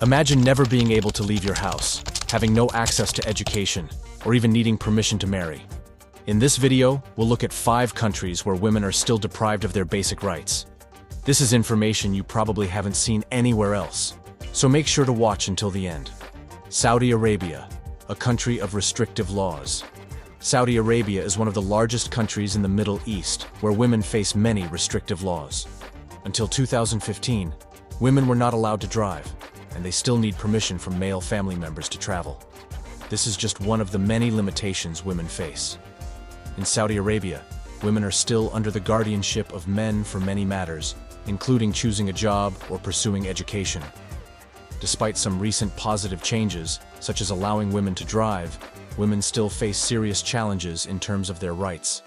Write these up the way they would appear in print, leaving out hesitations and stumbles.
Imagine never being able to leave your house, having no access to education, or even needing permission to marry. In this video, we'll look at 5 countries where women are still deprived of their basic rights. This is information you probably haven't seen anywhere else, so make sure to watch until the end. Saudi Arabia, a country of restrictive laws. Saudi Arabia is one of the largest countries in the Middle East where women face many restrictive laws. Until 2015, women were not allowed to drive, and they still need permission from male family members to travel. This is just one of the many limitations women face. In Saudi Arabia, women are still under the guardianship of men for many matters, including choosing a job or pursuing education. Despite some recent positive changes, such as allowing women to drive, women still face serious challenges in terms of their rights.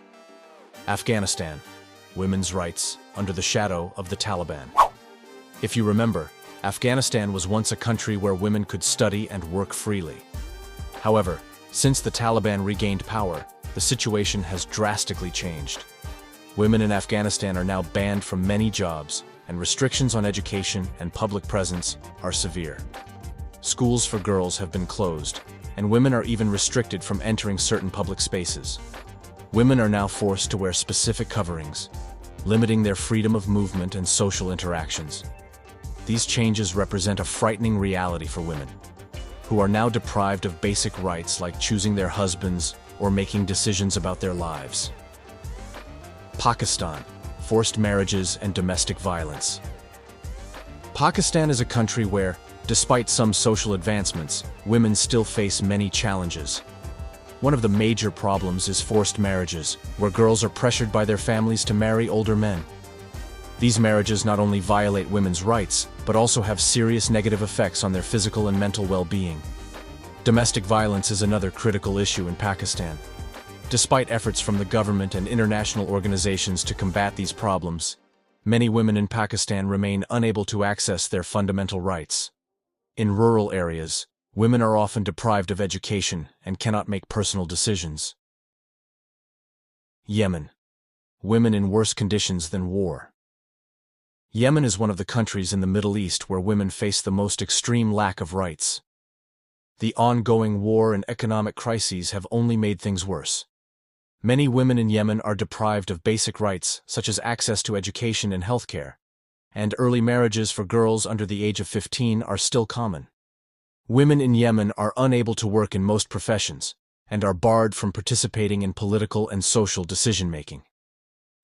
Afghanistan, women's rights under the shadow of the Taliban. If you remember, Afghanistan was once a country where women could study and work freely. However, since the Taliban regained power, the situation has drastically changed. Women in Afghanistan are now banned from many jobs, and restrictions on education and public presence are severe. Schools for girls have been closed, and women are even restricted from entering certain public spaces. Women are now forced to wear specific coverings, limiting their freedom of movement and social interactions. These changes represent a frightening reality for women, who are now deprived of basic rights like choosing their husbands or making decisions about their lives. Pakistan, forced marriages and domestic violence. Pakistan is a country where, despite some social advancements, women still face many challenges. One of the major problems is forced marriages, where girls are pressured by their families to marry older men. These marriages not only violate women's rights, but also have serious negative effects on their physical and mental well-being. Domestic violence is another critical issue in Pakistan. Despite efforts from the government and international organizations to combat these problems, many women in Pakistan remain unable to access their fundamental rights. In rural areas, women are often deprived of education and cannot make personal decisions. Yemen. Women in worse conditions than war. Yemen is one of the countries in the Middle East where women face the most extreme lack of rights. The ongoing war and economic crises have only made things worse. Many women in Yemen are deprived of basic rights such as access to education and healthcare, and early marriages for girls under the age of 15 are still common. Women in Yemen are unable to work in most professions, and are barred from participating in political and social decision-making.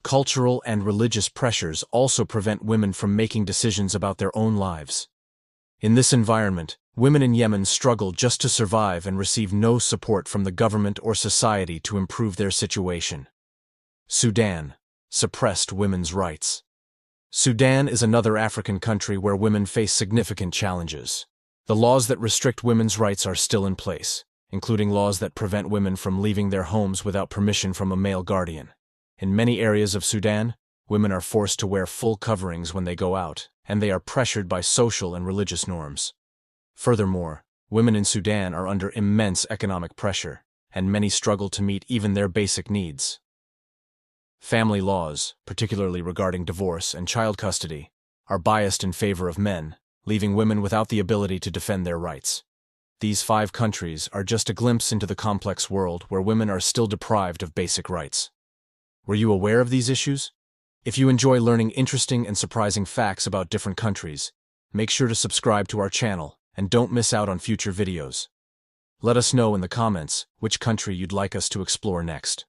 Cultural and religious pressures also prevent women from making decisions about their own lives. In this environment, women in Yemen struggle just to survive and receive no support from the government or society to improve their situation. Sudan. Suppressed women's rights. Sudan is another African country where women face significant challenges. The laws that restrict women's rights are still in place, including laws that prevent women from leaving their homes without permission from a male guardian. In many areas of Sudan, women are forced to wear full coverings when they go out, and they are pressured by social and religious norms. Furthermore, women in Sudan are under immense economic pressure, and many struggle to meet even their basic needs. Family laws, particularly regarding divorce and child custody, are biased in favor of men, leaving women without the ability to defend their rights. These 5 countries are just a glimpse into the complex world where women are still deprived of basic rights. Were you aware of these issues? If you enjoy learning interesting and surprising facts about different countries, make sure to subscribe to our channel and don't miss out on future videos. Let us know in the comments which country you'd like us to explore next.